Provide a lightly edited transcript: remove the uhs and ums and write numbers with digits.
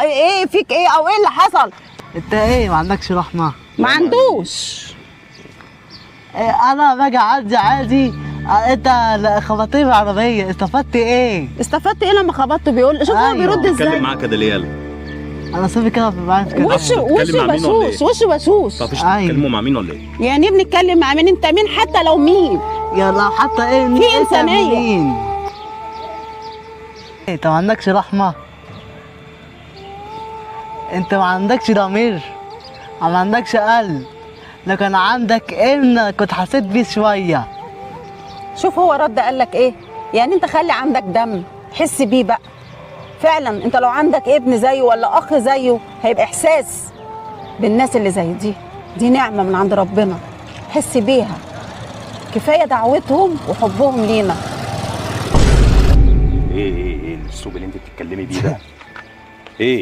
ايه فيك ايه او ايه اللي حصل؟ انت ايه ما عندكش رحمه؟ ما عندوش. إيه انا باجي اعدي عادي. انت خبطتني بالعربيه، استفدت ايه؟ استفدت ايه لما خبطته؟ بيقول شوف هو أيوة. بيرد ازاي. اتكلم معاك كده ليه؟ يلا انا صافي كده بعرف كده. وشه مع مين ولا بشوش، إيه؟ وشه بشوش. طب مش أيوة. تتكلموا مع مين ولا ايه؟ يعني ايه بنتكلم مع مين؟ انت مين حتى لو مين؟ يلا حتى ايه في انت إنسانية. مين؟ انت ما عندكش رحمه؟ انت ما عندكش ضمير؟ ما عندكش قلب؟ لو كان عندك ابن كنت حسيت بيه شويه. شوف هو رد قال لك ايه؟ يعني انت خلي عندك دم، حس بيه بقى. فعلا انت لو عندك ابن زيه ولا اخ زيه هيبقى احساس بالناس اللي زي دي نعمه من عند ربنا، حس بيها. كفايه دعوتهم وحبهم لينا. ايه الاسلوب اللي انت بتتكلمي بيه ده؟